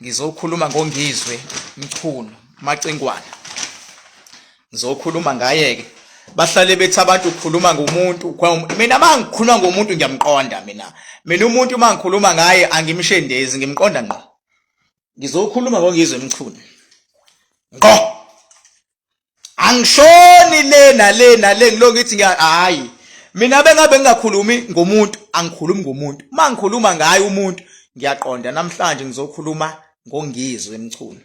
Ngizokhuluma ngoNgizwe Mchunu Macengwana. Ngizokhuluma ngaye ke. Bahlale bethi abantu ukukhuluma ngomuntu, mina mangikhuluma ngomuntu ngiyamqonda mina. Mina umuntu mangikhuluma ngaye angimshendezi, ngimqonda ngqo. Ngizokhuluma ngoNgizwe Mchunu. Ngqo. Angishoni le ngilo ngithi hayi. Mina bengabe ngingakhulumi ngomuntu, angikhulumi ngomuntu. Mangikhuluma ngaye umuntu, ngiyaqonda namhlanje ngizokhuluma ngoNgizwe Mchunu.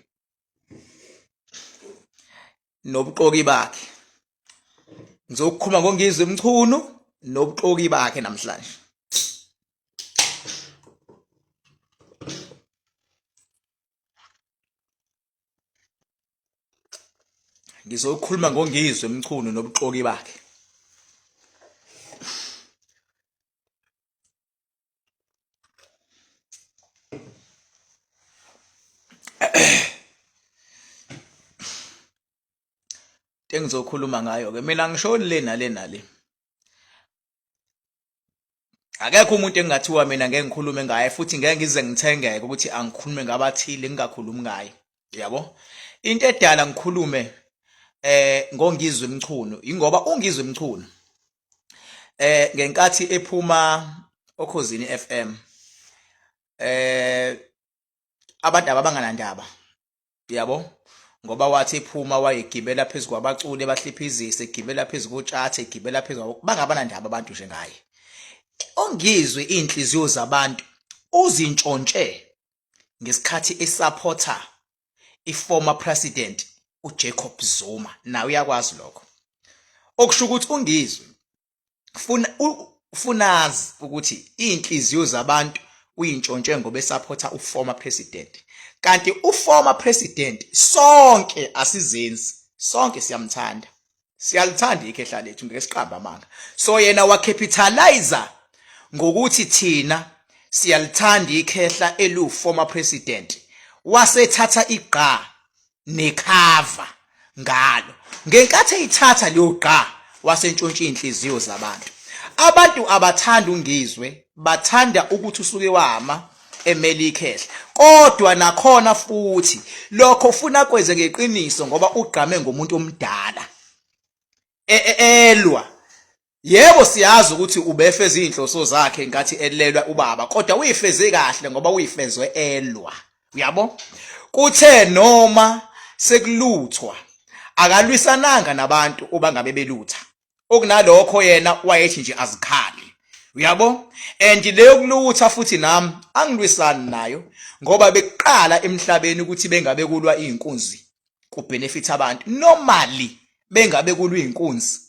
Nobuqoki bakhe. Ngizokhuluma ngoNgizwe Mchunu nobuqoki bakhe namhlanje. Ngizokhuluma ngoNgizwe Mchunu nobuqoki bakhe. Engizokhuluma ngayo ke mina ngishoni le nale. Akekho umuntu engathiwa mina ngeke ngikhulume ngaye futhi ngeke ngize ngithengeke ukuthi angikhulume ngabathile ngingakhulumi ngaye. Yabo? Into edala ngikhulume ngoNgizwe Mchunu ingoba uNgizwe Mchunu ngenkathi ephuma okhozini FM abantu abanganandaba. Yabo? Ngoba wathi ephuma wayegibela phezulu kwabaculi bahliphizise, egibela phezulu kotshathe, egibela phezulu bangabanandaba abantu nje ngaye. uNgizwe inhliziyo zabantu uzintshontshe ngesikhathi esupporter iformer president uJacob Zuma. Na uyakwazi lokho. Okusho ukuthi uNgizwe ufunazi ukuthi inhliziyo zabantu uyintshontshe ngoba esupporter uformer president. Kanti uformer president sonke asizenzi, sonke siyamthanda. Siyalithanda ikhehla lethu ngesiqamba amanga. So yena wacapitalize ngokuthi thina siyalithanda ikhehla former president. Wasethatha igqa nekhava ngalo. Ngenkathi eyithatha leyo gqa wasentshontsha inhliziyo zabantu. Abantu abathanda uNgizwe, bathanda ukuthi usuke wama emeli ikhehla. Kodwa nakhona futhi lokho ufuna kwenze ngeqiniso ngoba ugqame ngomuntu omdala. Elwa. Yebo siyazi ukuthi ubefeza inhloso zakhe ngathi elelwa ubaba, kodwa uyifeze kahle ngoba uyifezwe elwa. Uyabo? Kuthe noma sekuluthwa akalwisananga nabantu obangabe belutha. Okunalokho yena wayethi nje azikhali. Uyabo? And leyo kulutha futhi nami angilwisani nayo ngoba beqala emhlabeni ukuthi bengabe kulwa izinkunzi ku benefit abantu. Normally bengabe kulwa izinkunzi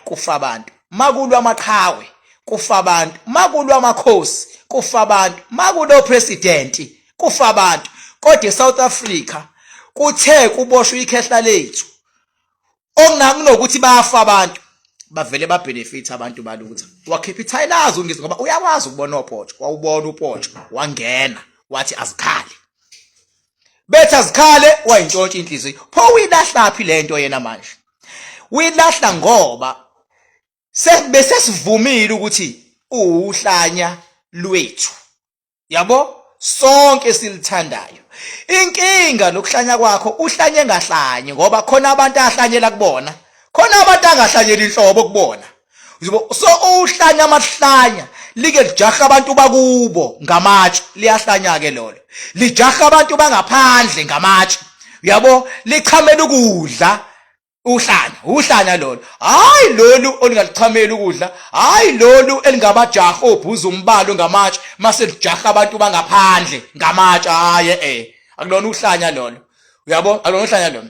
kufa abantu. Makulwa amaqhawe kufa abantu. Makulwa amakhosi kufa abantu. Makulwa president kufa abantu. Kodwa eSouth Africa kuthe kuboshwe ikhehla lethu. Okunokuthi bafa abantu. Bavele ba benefit abantu balutha. Wacapitalize uNgizwe ngoba uyakwazi ukubona uPotsho. Wawubona uPotsho wangena wathi azikhali. Bethu azikhale wayintshontsha inhliziyo. Pho uyilahlaphi lento yena manje? Uyilahla ngoba besesivumile ukuthi uhlanya lwethu. Yabo? Sonke silithandayo. Inkinga nokuhlanya kwakho uhlanye ngahlanye ngoba khona abantu ahlanyela kubona. Khona abantu angahlanyela inhlobo kubona. So uhlanya amahlanya like lijaha abantu bakubo ngamatshe liyahlanya ke lolo. Lijaha abantu bangaphandle ngamatshe. Uyabo? Lichamela ukudla uhlanya lolo. Hayi lolu olingachamela ukudla. Hayi lolu elingabajaha obhuza umbalo ngamatshe mase lijaha abantu bangaphandle ngamatshe. Hayi akulona uhlanya lolo. Uyabo? Akulona uhlanya lolo.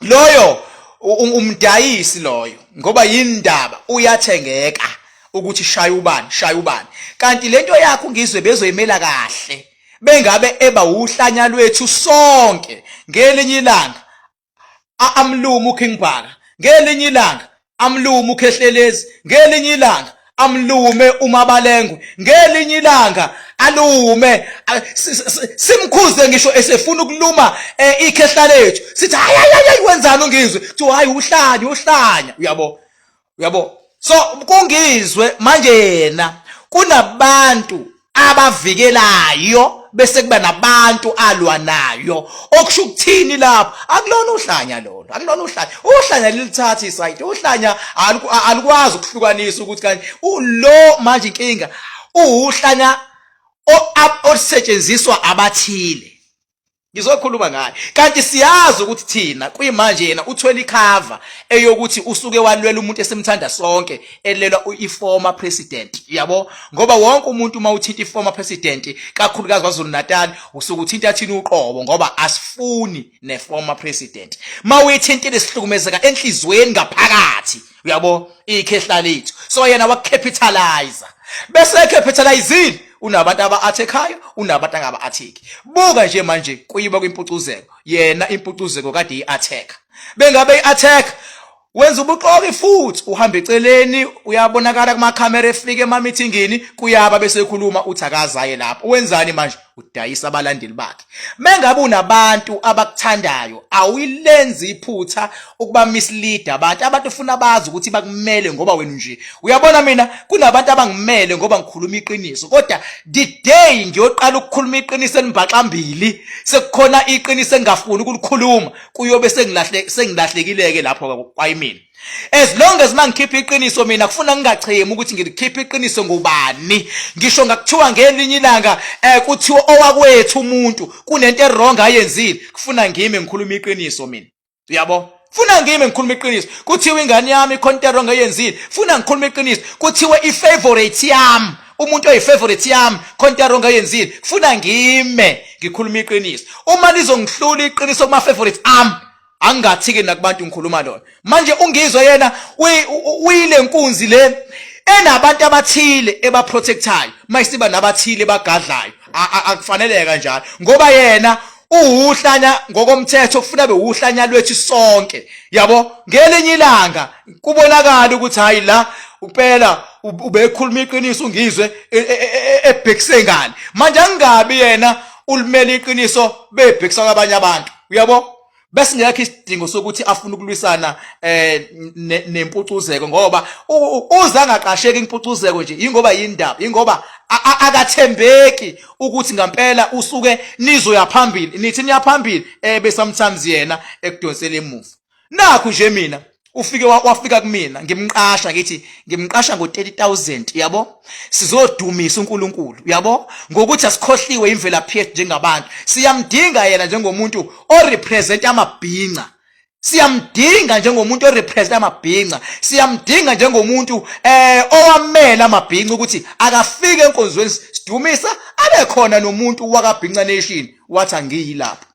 Loyo umdayisi loyo ngoba yindaba uyathengeka ukuthi shaya ubani. Kanti lento yakho uNgizwe bezoyimela kahle. Bengabe eba uhlanya lwethu sonke. Ngelinye ilanga amluma uKing Bhaka. Ngelinye ilanga amluma uKhehlelezi. Ngelinye ilanga amlume uMabalengwe. Ngelinye ilanga alume simkhuze ngisho esefuna ukuluma ikhehla lethu. Sithi hayi wenzani uNgizwe? Kuthi hayi uhlanya. Uyabo? So kuNgizwe manje yena kunabantu abavikelayo bese kuba nabantu alwa nayo okusho ukuthini lapho akulona uhlanya lolo akulona uhlanya lilithatha iside uhlanya alikwazi ukuhlukanisa ukuthi kanti lo manje inkinga uhlanya osetshenziswa abathile ngizokhuluma ngayo kanti siyazi ukuthi thina kuyimanje yena uthola icover eyokuthi usuke walwela umuntu esimthanda sonke elelwa iformer president yabo ngoba wonke umuntu uma uthinta iformer president kakhulukazi kwaZulu Natal usuke uthinta thina uqobo ngoba asifuni neformer president mawuyithintile sihlukumezeka enhlizweni ngaphakathi uyabo ikhehla lethu so yena wakapitalize bese capitalizing unabantu aba-attack-ayo unabantu angaba-attack buka nje manje kuyiba kwimpucuzeko yena impucuzeko kade i-attack bengabe i-attack wenza ubuxoki futhi uhamba eceleni uyabonakala kumakhamera efika emameetingini kuyaba bese ekhuluma uthi akazaye lapho wenzani manje udayisa abalandeli bakhe mengabe unabantu abakuthandayo awuyilenza iphutha ukuba mislead abantu ufuna bazi ukuthi bakumele ngoba wena nje uyabona mina kunabantu abangimele ngoba ngikhuluma iqiniso kodwa the day ngiyoqala ukukhuluma iqiniso enibhaxambili sekukhona iqiniso engafuni ukulikhuluma kuyobe sengilahlekileke lapho kwayimina as long as mangikhipha iqiniso mina kufuna ngingachemi ukuthi ngilikhipha iqiniso ngubani ngisho ngakuthiwa ngelinye ilanga kuthiwa owakwethu umuntu kunento errong ayenzile kufuna ngime ngikhuluma iqiniso mina uyabo funa ngime ngikhuluma iqiniso kuthiwa ingane yami ikhonto errong ayenzile funa ngikhuluma iqiniso kuthiwa ifavorite yami umuntu oyifavorite yami khonto errong ayenzile kufuna ngime ngikhuluma iqiniso uma nizongihlula iqiniso kuma favorite ami angathike nakubantu ngikhuluma lona manje ungizwe yena uyile nkunzi le enabantu abathile ebaprotectayo mayisiba nabathile bagadlayo akufanele kanjalo ngoba yena uhlanya ngokomthetho kufuna bewuhlanya lwethu sonke yabo ngelinye ilanga kubonakala ukuthi hayi la uphela ubekhuluma iqiniso ungizwe ebhekise ngani manje angabi yena ulimele iqiniso bebhekisa kwabanye abantu uyabo bese ngekho isidingo sokuthi afuna ukulwisana nempucuzeko ngoba uza ngaqasheka impucuzeko nje ingoba yindaba ingoba akathembeki ukuthi ngempela usuke nizoya phambili nithi niyaphambili sometimes yena ekudonsela emuva nakho nje mina wafika kumina ngimqasha ngithi ngimqasha ngo-30,000 yabo sizodumisa uNkulunkulu yabo ngokuthi asikhohliwe imvelaphi yethu njengabantu siyamdinga yena njengomuntu orepresent amabhinqa siyamdinga njengomuntu orepresent amabhinqa siyamdinga njengomuntu owamela amabhinqa ukuthi akafike enkonzweni sidumisa abe khona nomuntu wakabhinqa nation wathi angiyilapho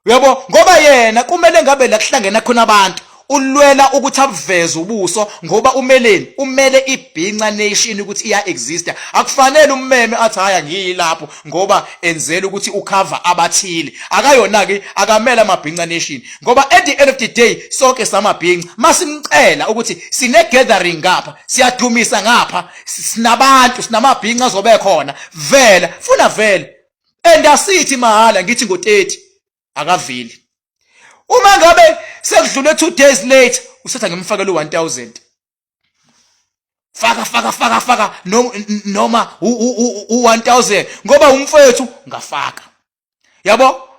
yabo ngoba yena kumele ngabe la kuhlangena khona abantu ulwela ukuthi abuveze ubuso ngoba umele ibhinqa nation ukuthi iya exist akufanele ummeme athi haya ngiyilapho ngoba enzela ukuthi ucover abathile akayona ke akamela amabhinqa nation ngoba at the end of the day sonke samabhinqa masimcela ukuthi sine gathering ngapha siyadumisa ngapha sinamabhinqa azobe khona vele and asithi mahala ngithi ngo30 akavili uma ngabe sekudlule 2 days later usetha ngimfakela u1000 faka noma u1000 ngoba umfethu ngafaka yabo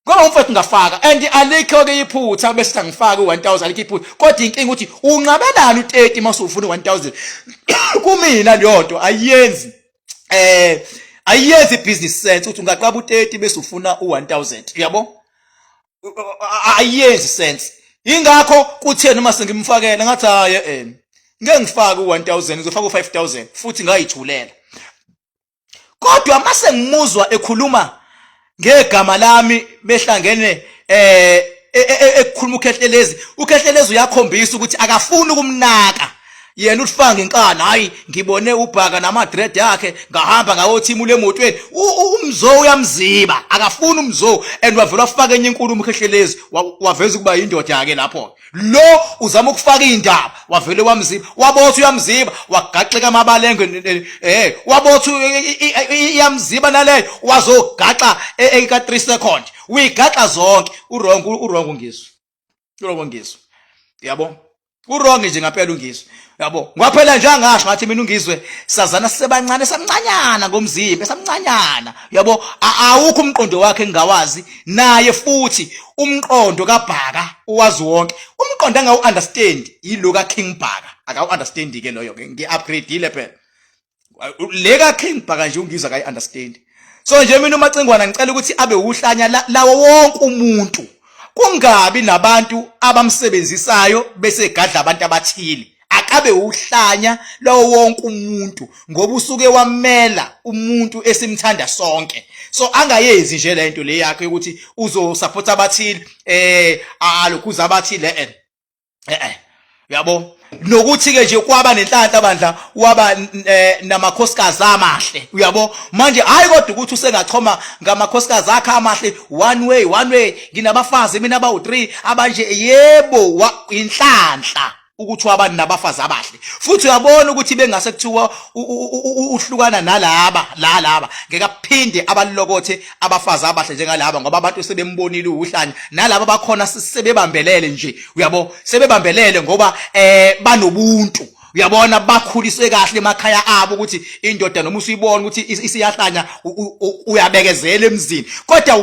ngoba umfethu ngafaka and alikho ke iphutha bese ngifaka u1000 alikho iphutha kodwa inkinga ukuthi unqabelana u30 mase ufuna u1000 kumina leyo nto ayenzi business sense ukuthi ungaqaba u30 bese ufuna u1000 yabo ayenzi sense ingakho kuthena uma sengimfakela ngathi haye ngeke ngifake u1000 ngizofaka u5000 futhi ngayithulela kodwa mase ngimuzwa ekhuluma ngegama lami behlangene ekukhuluma ukhehlelezi uyakhombisa ukuthi akafuni ukumnaka yena uhlifanga inkana hayi ngibone uBhaka namadread yakhe ngahamba ngawo thimu lemotweni umzo uyamziba akafuna umzo and wavela wafaka enye inkulumo ukhehlelezi waveza ukuba indoda yake lapho lo uzama ukufaka indaba wavele wamziba wabothi uyamziba wagaxeka amabalenge wabothi iyamziba naleyo wazogaxa eka 3 seconds uyigaxa zonke uwrong ungizwe yabo uwrong nje ngempela ungizwe Yabo, ngaphela nje angasho ngathi mina uNgizwe sazana sisebancane samncanyana ngomzimba samncanyana. Yabo, awukho umqondo wakhe engawazi naye futhi umqondo kaBhaka uwazi wonke. Umqondo angawu understand yilo kaKing Bhaka. Akawu understand ke loyo ke ngi-upgradeile phela. Le kaKing Bhaka nje uNgizwe akayi understand. So nje mina uMacengwana ngicela ukuthi abe uhlanya lawo wonke umuntu. Kungabi nabantu abamsebenzisayo bese gadla abantu abathile. Akabe uhlanya lawo wonke umuntu ngoba usuke wamela umuntu esimthanda sonke. So angayenzi nje lento le yakhe ukuthi uzo support abathile lokhu abathile yabo. Nokuthi ke nje kwaba nenhlanhla bandla waba namakhosikazi amahle uyabo. Manje hayi kodwa ukuthi usengachoma ngamakhosikazi akhe amahle one way nginabafazi mina abawu3 abanje yebo inhlanhla ukuthi wabani nabafazi abahle futhi uyabona ukuthi bengase kuthiwa uhlukana nalaba ngeke aphinde abalokothe abafazi abahle njengalaba ngoba abantu sebembonile uhlanya nalabo bakhona sebebambelele nje uyabo sebebambelele ngoba banobuntu uyabona bakhuliswe kahle emakhaya abo ukuthi indoda noma usuyibona ukuthi isiyahlanya uyabekezela emzini kodwa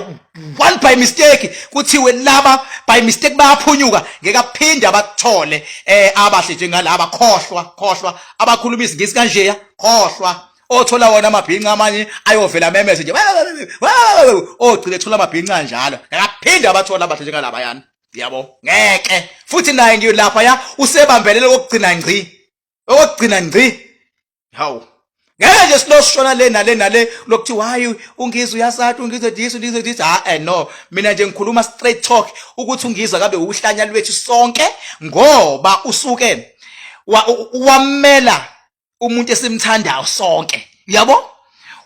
one by mistake kuthiwe laba by mistake bayaphunyuka ngeke aphinde abathole abahle njengalaba khohlwa abakhuluma isingisi kanje khohlwa othola wona amabhinqa amanye ayovela memeze nje ogcile ethola amabhinqa kanjalo ngeke aphinde abathola abahle njengalaba yana yabo ngeke futhi naye ngiyolapha usebambelele okugcina ngci hawu ngeke nje siloshona le nale lokuthi why uNgizwe uyasathi uNgizwe this no mina nje ngikhuluma straight talk ukuthi uNgizwe akabe uhlanya lwethu sonke ngoba usuke wamela umuntu esimthandayo sonke yabo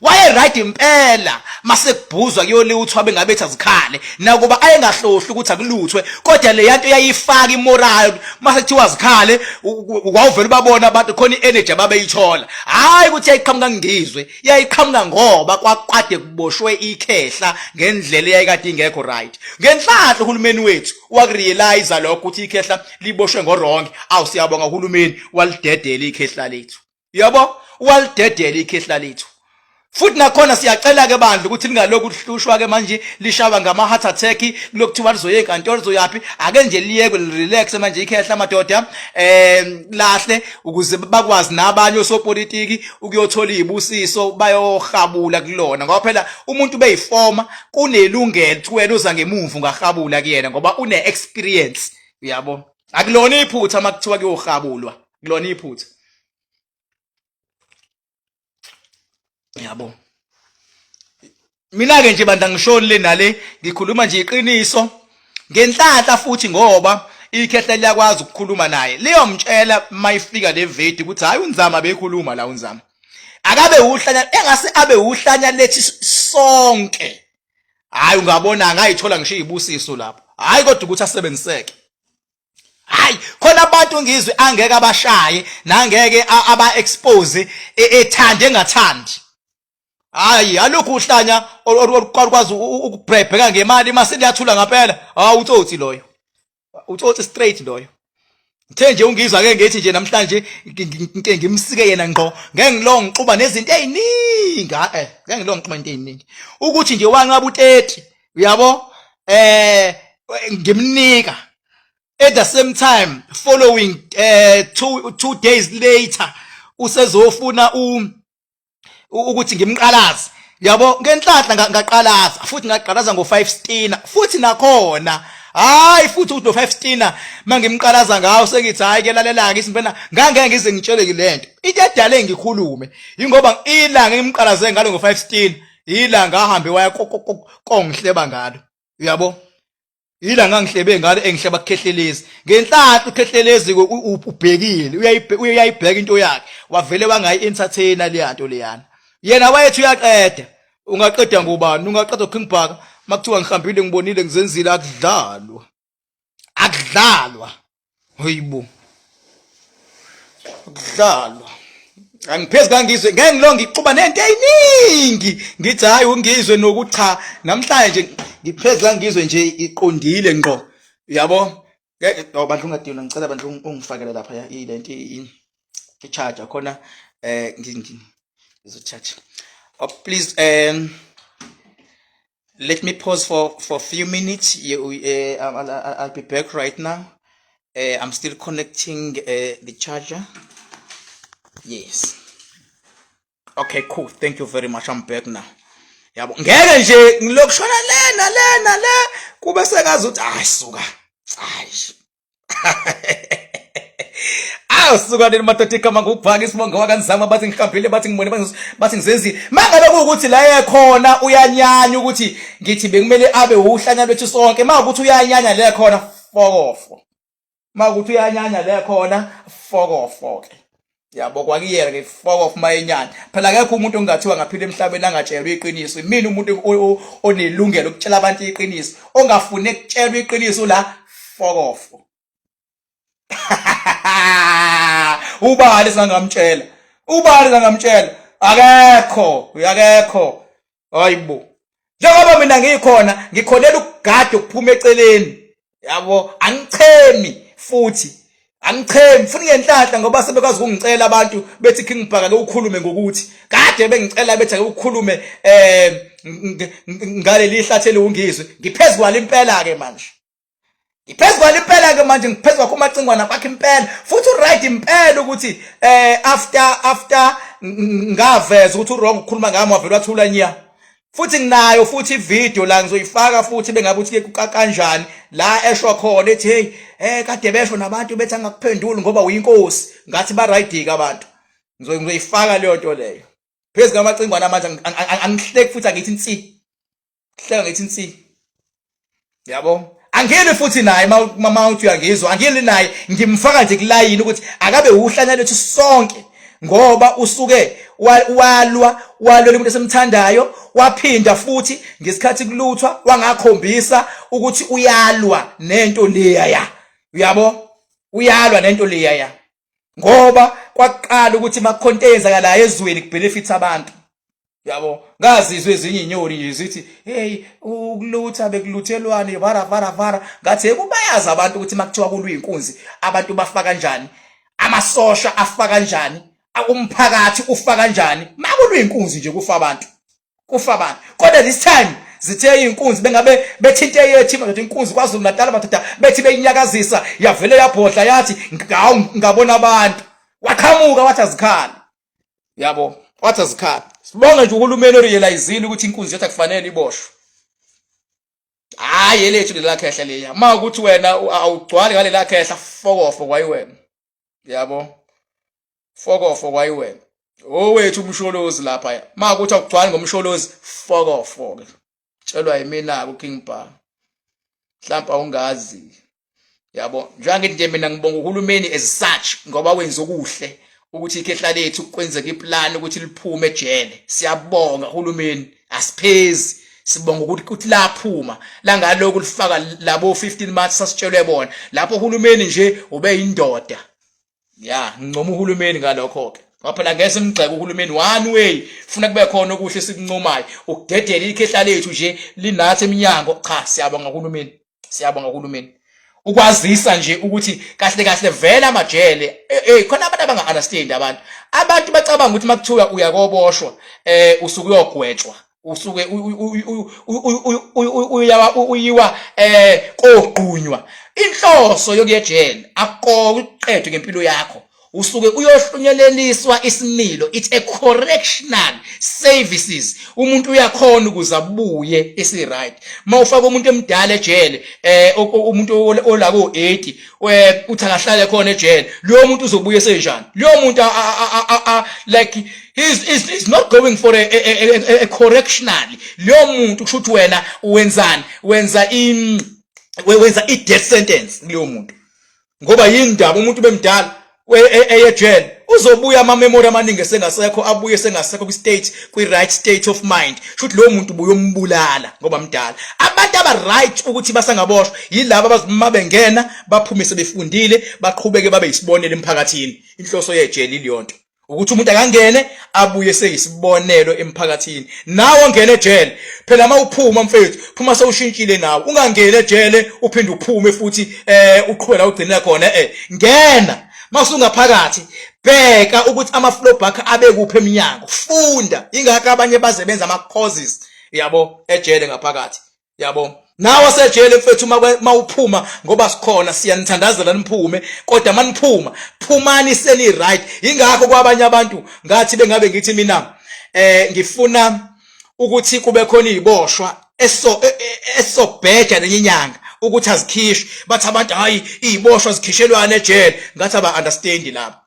waye right impela mase kubhuzwa kuyoliuthwa bengabethi azikhale nakuba ayengahlohli ukuthi akuluthwe kodwa le yanto yayifaka imoral mase kuthiwa azikhale wawuvela babona abantu khona iEnergy ababeyithola hayi ukuthi yayiqhamuka ngizwe yayiqhamuka ngoba kwaqade kuboshwe ikhehla ngendlela eyayikade ingekho right ngenhlanhla uhulumeni wethu wakurealize lokho ukuthi ikhehla liboshwe ngorong awusiyabonga uhulumeni walidedela ikhehla lethu yabo walidedela ikhehla lethu futhi nakhona siyacela ke bandla ukuthi lingaloku hlushwa ke manje lishawa ngama heart attack lokuthiwa lizoye enkantolo lizoyapi ake nje liyeke relax manje ikhehla amadoda lahle ukuze bakwazi nabanye osopolitiki ukuyothola izibusiso bayohabula kulona ngoba phela umuntu beyifoma kunelungelo wena uza ngemuva ungahabula kuyena ngoba une experience uyabo akulona iphutha makuthiwa kuyohabulwa kulona iphutha yabo mina ke nje bandla ngishoni le nale ngikhuluma nje iqiniso ngenhlanhla futhi ngoba ikhehla liyakwazi ukukhuluma naye liyomtshela mayifika le vedi ukuthi hayi uNzama bekhuluma la uNzama akabe uhlanya engase abe uhlanya lethi sonke hayi ungabona ngayithola ngisho izibusiso lapho hayi kodwa ukuthi asebenziseke hayi khona abantu uNgizwe angeke abashaye nangeke aba expose ethande engathandi hayi alokhu uhlanya okwazi ukubheka ngemali mase liyathula ngaphela utsotsi loyo utsotsi straight loyo ngithe nje uNgizwe ake ngethi nje namhlanje ngimsike yena ngqo ngeke ngilo ngixuba nezinto eziningi ngeke ngilo ngixuba into eziningi ukuthi nje wanqaba u30 uyabo ngimnika at the same time following 2 days later usezofuna ukuthi ngimqalaza yabo ngenhlanhla ngaqalaza futhi ngaqalaza ngo5 stina futhi nakhona hayi futhi udo 5 stina mangimqalaza ngawo sengithi hayi ke lalela ke isimpela ngangeke ngize ngitshele lento into edale ngikhulume ingoba ilanga ngimqalaze ngalo ngo5 stina ilanga ahambe waya kongihleba ngalo uyabo ilanga ngihlebe ngalo engihleba kukhehlelezi ngenhlanhla ukhehlelezi ubhekile uyayibheka into yakhe wavele wangayi entertainer le yanto leyana yena wayethu uyaqeda ungaqeda ngubani ungaqeda uKing Bhaka makuthiwa ngihambile ngibonile ngizenzile akudlalwa hoyibo akudlalwa angiphezi kaNgizwe ngeke ngilonge iquba nento eziningi ngithi hayi uNgizwe nokucha namhlanje ngiphezi kaNgizwe nje iqondile ngqo yabo ngeke abantu ungadina ngicela abantu ungifakele lapha ilento charger khona ngizocharge. Please let me pause for a few minutes. I'll be back right now. I'm still connecting the charger. Yes. Okay, cool. Thank you very much. I'm back now. Yabo. Ngeke nje ngilokushona lena le kube sengazuthi suka. Suka nini madoda ikama ngokubhaka isibongo wakanizama bathi ngihambile bathi ngibone bathi ngizenzile. Mangabe ukuthi la ekhona uyanyanya ukuthi ngithi bekumele abe uhlanya lwethu sonke. Makuthi uyanyanya le khona fokofo. Makuthi uyanyanya le khona fokofo ke. Yabo kwakiyela ke fokofo mayenyanya. Phela akekho umuntu ongathiwa ngaphila emhlabeni angatshelwa iqiniso. Mina umuntu onelungelo ukutshela abantu iqiniso. Ongafune ukutshelwa iqiniso la fokofo. Ubani sangamtshela akekho hayibo njengoba mina ngikhona ngikholela ukugada ukuphuma eceleni yabo angichemi futhi funa ngenhlahla ngoba sebekwazi ukungicela abantu bethi King Bhaka ke ukhulume ngokuthi kade bengicela bethi ake ukhulume ngaleli hlathele uNgizwe ngiphezulu kwalo impela ke manje ngiphezu kwakho umacingwana kwakhe impela futhi right impela ukuthi after ngaveza ukuthi uwrong ukukhuluma ngami wavela wathula nya futhi nginayo futhi video la ngizoyifaka futhi bengabe uthi ke kanjani la eshwa khona ethi hey kade besho nabantu bethi angakuphenduli ngoba uyinkosi ngathi ba right abantu ngizoyifaka leyo nto leyo phezulu kwamacingwana manje angihleki futhi angithi nsi hleka ngithi nsi yabo angene futhi naye mama uthi uyangizwa angene naye ngimfaka nje kulayini ukuthi akabe uhlanya lethu sonke ngoba usuke walwa umuntu esemthandayo waphinda futhi ngesikhathi kuluthwa wangakhombisa ukuthi uyalwa nento leya uyabo uyalwa nento leya ngoba kwaqala ukuthi makukhontenza la ezweni kubenefit abantu yabo ngazizwe ezinye inyoni nje zithi hey ukulutha bekuluthelwane vara ngathi kubayazi abantu ukuthi makuthiwa kulwa inkunzi abantu bafaka kanjani amasosha afaka kanjani umphakathi ufaka kanjani makulwa inkunzi nje kufa abantu kodwa this time zithe inkunzi bengabe bethinte yethi manje inkunzi kwaZulu Natal bathatha bethi beyinyakazisa yavele yabhodla yathi ngabona abantu waqhamuka wathi Zikhala yabo wathi Zikhala sibonga nje uhulumeni orealizile ukuthi inkunzi yethu akufanele iboshwe hayi lethu lelakhehla leya ma ukuthi wena awugcwali ngale lakhehla fokofo kwayiwena yabo fokofo kwayiwena owethu umsholozi lapha ma ukuthi awugcwali ngomsholozi fokofo ke tshelwa yimina ku King Bhaka mhlawumbe ungazi yabo njengoba nje mina ngibonga uhulumeni as such ngoba wenza okuhle ukuthi ikhehla lethu kwenzeka iplan ukuthi liphume ejele siyabonga uhulumeni asiphezi sibonga ukuthi laphuma la ngaloko lifaka labo 15 months sasitshelwe bona lapho uhulumeni nje ube indoda ngicoma uhulumeni ngalokho ke phela ngese mgceke uhulumeni one way funa kube khona okuhle sikuncomayo ukudedela ikhehla lethu nje linathi eminyango cha siyabonga uhulumeni ukwazisa nje ukuthi kahle vela amajele khona abantu abanga understand abantu bacabanga ukuthi makuthiwa uyakoboshwa usuke uyogwetshwa usuke uyiwa koqunywa inhloso yokuyejele akuqedwe ngempilo yakho usuke uyohlunyeleliswa isimilo it's a correctional services umuntu uyakhona ukuzabuye esi right mawufaka umuntu emdala ejele umuntu olako 80 uthi akahlale khona ejele lo muntu uzobuye senjani lo muntu like he's not going for a correctional lo muntu kusho ukuthi wena wenzani wenza i-death sentence kulo muntu ngoba yindaba umuntu bemdala ejele uzobuya ama memory amaningi esengasekho abuye sengasekho kwi-right state of mind shothi lo muntu buye umbulala ngoba mdala abantu aba-right ukuthi basangaboshwa yilabo abazima bengena baphumise befundile baqhubeke babe yisibonelo emphakathini inhloso yejele iliyonto ukuthi umuntu akangene abuye seyisibonelo emphakathini nawo ngene ejele phela mawuphuma mfethu phuma sewushintshile nawo ungangene ejele uphinde uphume futhi uqhubela ugcina khona ngena masungaphakathi bheka ukuthi ama-flow Bhaka abe kuphi eminyango, funda. Ingakho abanye basebenza ama-courses yabo ejele ngaphakathi yabo. Nawe sejele mfethu mawuphuma ngoba sikhona siyanithandazela niphume, kodwa maniphuma phumani seni right. Ingakho kwabanye abantu ngathi bengabe ngithi mina ngifuna ukuthi kube khona iziboshwa esobheja lenye inyanga ukuthi azikhishwe. Bathi abantu hayi iziboshwa zikhishelwana ejele, ngathi aba understand lapho.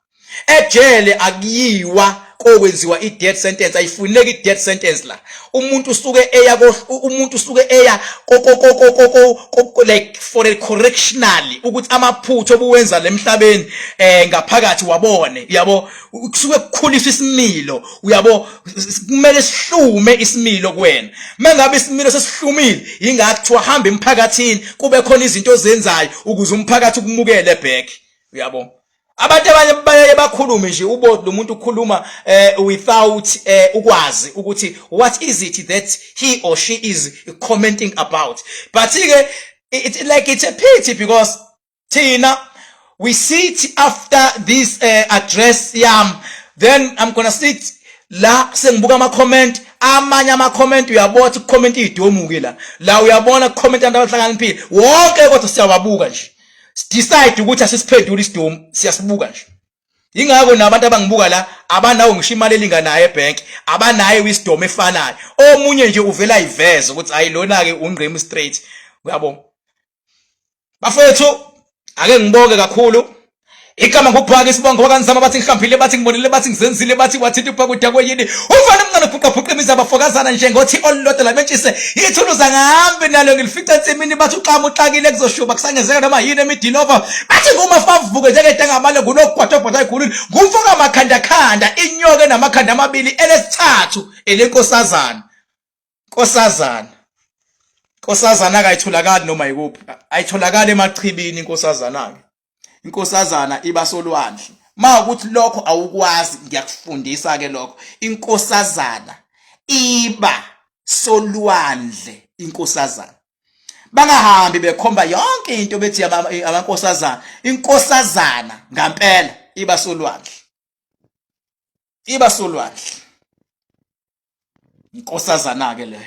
Ejele akuyiwa kokwenziwa i-death sentence, ayifuneki i-death sentence la. Umuntu usuke eya like for a correctionally ukuthi amaphutho obuwenza lemhlabeni ngaphakathi wabone yabo, kusuke kukhuliswa isimilo uyabo, kumele sihlume isimilo kuwena. Mangabe isimilo sesihlumile ingakho kuthiwa hamba emphakathini kube khona izinto ozenzayo ukuze umphakathi ukumukele back uyabo. Abantu abanye baye bakhulume nje ubo lo muntu ukhuluma without ukwazi ukuthi what is it that he or she is commenting about. But it's like it's a pity because Tina, we sit after this address yam, then I'm gonna sit la sengibuka ama comment, amanye ama comment uyabona comment idomuke la uyabona comment abantu abahlakaniphile wonke kodwa siyawabuka nje. Decide ukuthi asisiphendule isidomu siyasibuka nje. Ingakho nabantu abangibuka la abanawo ngisho imali elinganayo ebank, abanayo wisdom efanayo. Omunye nje uvela iveze ukuthi ayilona ke ungqemi straight uyabo. Bafethu ake ngibonge kakhulu. Igama ngokubhaka isibongo wakanzama bathi ngihlambile bathi ngibonile bathi ngizenzile bathi wathi upha kudya kwenyini. Uvana mncane phuqa imizaba fokazana njengothi olulodwa lamentshise ithuluza ngahambe nalo ngilifica entsimini bathi uqama uxakile kuzoshuba kusangezeka noma yini emidilova bathi ngoma favuke njengeta ngamale ngunogwatobhota ekhuluni ngumfoka amakhanda inyoka enamakhanda amabili elesithathu elenkosazana. Nkosazana akayitholakali noma yikuphi, ayitholakala emachibini inkosazana ke. Inkosazana iba solwandle. Ukuthi lokho awukwazi ngiyakufundisa ke lokho. Inkosazana iba solwandle inkosazana. Bangahambi bekhomba yonke into bethi amankosazana. Inkosazana ngampela iba solwandle. Iba solwandle. Inkosazana ke leyo.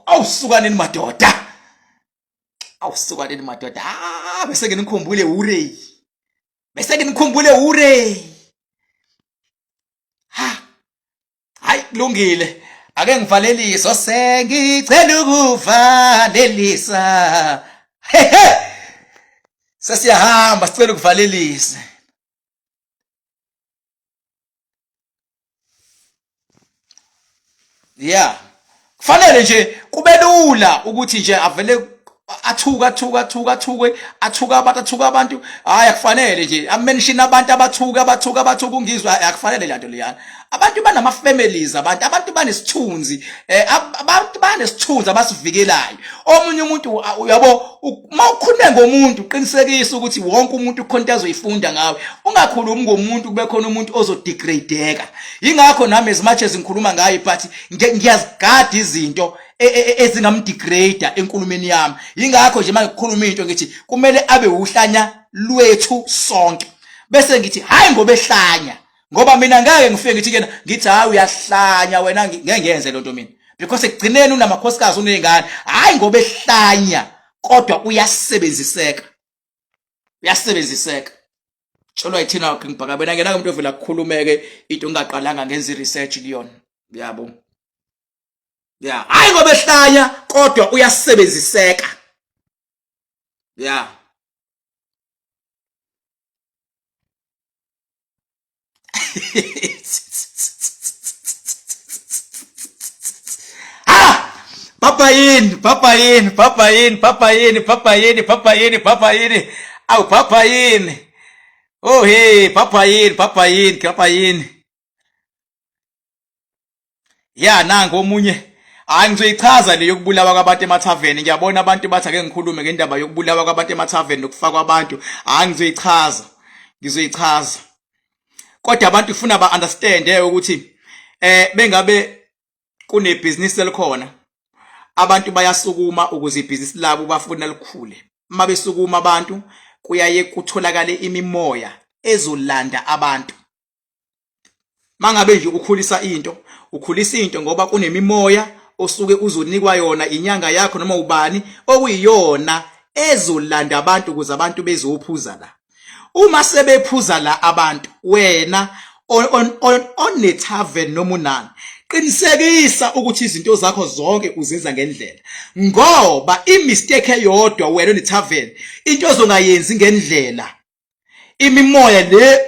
Awusukaneni madoda. Awusukaneni madoda. Bese nginikhumbule ure. Hayi kulungile. Ake ngivalelise sengicela ukuvalelisa. Sesiyahamba sicela ukuvalelisa. Yeah. Kufanele nje kube lula ukuthi nje avele athuka abantu. Hayi akufanele nje amention abantu abathuka uNgizwe, akufanele lanto leyana. Abantu banama families, abantu banesithunzi, abantu banesithunzi abasivikelayo. Omunye umuntu uyabo mawukhuluma ngomuntu uqinisekisa ukuthi wonke umuntu ukhonto azoyifunda ngawe. Ungakhulumi ngomuntu kube khona umuntu ozodegradeka. Ingakho nami as much as ngikhuluma ngaye but ngiyazigada izinto ezingamdegrade enkulumeni yami. Ingakho nje manje ngikhuluma into ngithi kumele abe uhlanya lwethu sonke. Bese ngithi hayi ngoba ehlanya, ngoba mina ngeke ngifike ngithi kena ngithi hayi uyahlanya wena ngeke ngenze lonto mina. Because ekugcineni unamakhosikazi unengane, hayi ngoba ehlanya kodwa uyasebenziseka. Tsholwa yithina ngibhaka bena ngena umuntu ovela kukhulumeke into ongaqalanga ngenza research kuyona. Yabo. Yeah, hayi ngoba ehlanya kodwa uyasebenziseka. Yeah. Papa yini. Aw papa yini. Oh hey, papa yini. Yeah, nangu omunye. Hayi ngizoyichaza le yokubulawa kwabantu emathaveni. Ngiyabona abantu bathi ake ngikhulume ngendaba yokubulawa kwabantu emathaveni nokufa kwabantu. Hayi ngizoyichaza. Kodwa abantu ufuna ba understand ukuthi bengabe kune business elikhona. abantu bayasukuma ukuze ibhizinisi labo bafuna likhule. Uma besukuma abantu kuyaye kutholakale imimoya ezolanda abantu. Mangabe nje ukhulisa into ngoba kunemimoya osuke uzonikwa yona inyanga yakho noma ubani okuyiyona ezolanda abantu ukuze abantu bezophuza la. Uma sebephuza la abantu, wena on tavern noma unani, qinisekisa ukuthi izinto zakho zonke uzenza ngendlela, ngoba imistake eyodwa wena on tavern into ozongayenzi ngendlela, imimoya le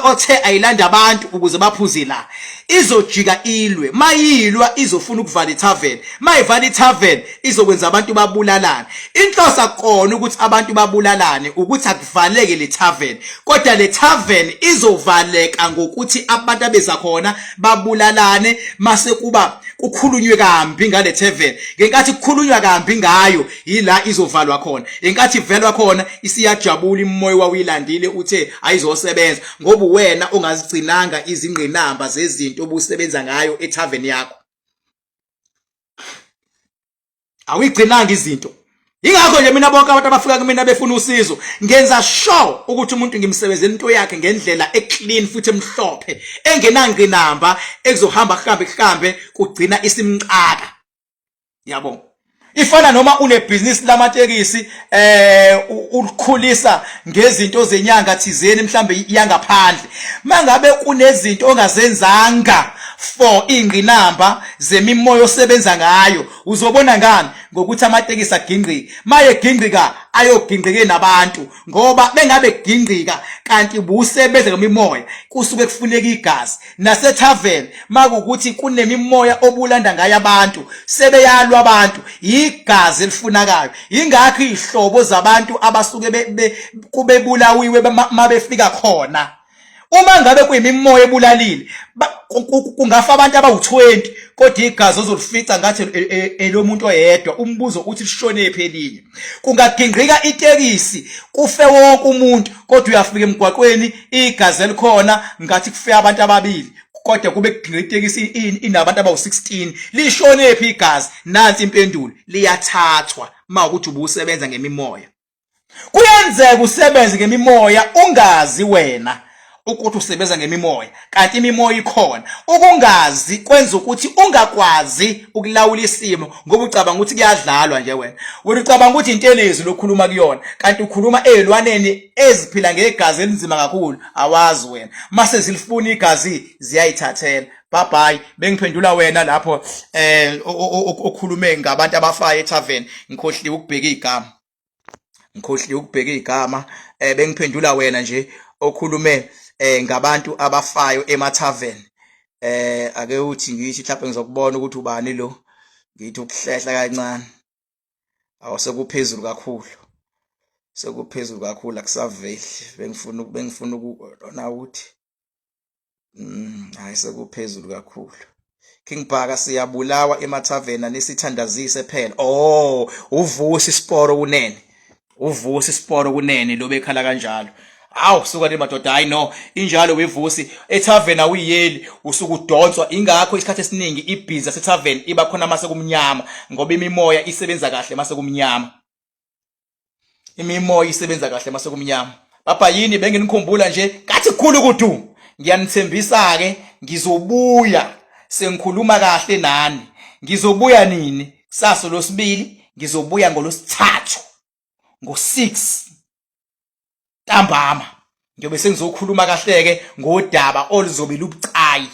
othe ayilanda abantu ukuze baphuze la izojika ilwe. Mayilwa izofuna ukuvala itavern, mayivala itavern izokwenza abantu babulalane. Inhloso akona ukuthi abantu babulalane ukuthi akuvaleke le tavern, kodwa le tavern izovaleka ngokuthi abantu abeza khona babulalane mase kuba kukhulunywe kambi ngale tavern. Ngenkathi kukhulunywa kambi ngayo yila izovalwa khona. Ngenkathi ivelwa khona isiyajabula imoya wawilandile uthe ayizosebenza ngoba wena ongazigcinanga izingqinamba zezinto obusebenza ngayo etavern yakho. Awuyigcinanga izinto. Ingakho nje mina bonke abantu abafika kumina befuna usizo ngenza sure ukuthi umuntu ngimsebenzele into yakhe ngendlela eclean futhi emhlophe engenangqinamba ekuzohamba kuhambe kugcina isimcaka. Yabo. Ifana noma unebusiness lamatekisi ukhulisa ngezinto zenyanga thizeni mhlambe yangaphandle, mangabe kunezinto ongazenzanga for ingqinamba zemimoya osebenza ngayo, uzobona ngani? Ngokuthi amatekisi agingqike. Maye gingqika ayogingqike nabantu, ngoba bengabe gingqika kanti busebenza ngemimoya kusuke kufuneka igazi. Nase tavern makukuthi kunemimoya obulanda ngayo abantu, sebeyalwa abantu, igazi elifunakayo. Ingakho ihlobo zabantu abasuke kubebulawiwe mabefika khona. Uma ngabe kuyimimoya ebulalile kungafa abantu abawu20, kodwa igazi ozolifica ngathi elomuntu oyedwa. Umbuzo uthi lishone ephelinye. Kungagingqika itekisi kufe wonke umuntu, kodwa uyafika emgwaqweni igazi elikhona ngathi kufe abantu ababili, kodwa kube kugingqika itekisi inabantu abawu16. Lishone ephi igazi? Nansi impendulo, liyathathwa mawukuthi ubusebenza ngemimoya. Kuyenzeka usebenze ngemimoya ungazi wena ukuthi usebenza ngemimoya, kanti imimoya ikhona. Ukungazi kwenza ukuthi ungakwazi ukulawula isimo ngoba ucabanga ukuthi kuyadlalwa nje wena. Wena ucabanga ukuthi intelezi lokhuluma kuyona, kanti ukhuluma ezilwaneni eziphila ngegazi elinzima kakhulu. Awazi wena. Mase zilifuna igazi ziyayithathela. Bye bye. Bengiphendula wena lapho okhulume ngabantu abafayo etavern. Ngikhohliwe ukubheka igama. Bengiphendula wena nje okhulume ngabantu abafayo ematavern. Ake uthi ngithi mhlawumbe ngizokubona ukuthi ubani lo, ngithi ukuhlehla kancane. Awusekuphezulu kakhulu, akusaveli. Bengifuna ukubona ukuthi hayi sekuphezulu kakhulu. King Bhaka siyabulawa ematavern nesithandazise phela. Uvusi Sporo kunene lo bekhala kanjalo. Awu suka le madoda, hayi no, injalo wevusi etavern awuyeli usuku udonswa. Ingakho isikhathi esiningi ibhiza setavern iba khona mase kumnyama, ngoba imimoya isebenza kahle mase kumnyama. Baba yini benginikhumbula nje kathi kukhulu kudu. Ngiyanithembisa ke ngizobuya sengikhuluma kahle nani. Ngizobuya nini? Saso losibili, ngizobuya ngolosithathu ngo6 ntambama. Ngiyobe sengizokhuluma kahleke ngodaba oluzobe lubucayi.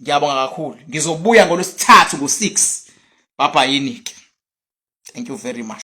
Ngiyabonga kakhulu. Ngizobuya ngolosithathu ngo6. Baba yini ke. Thank you very much.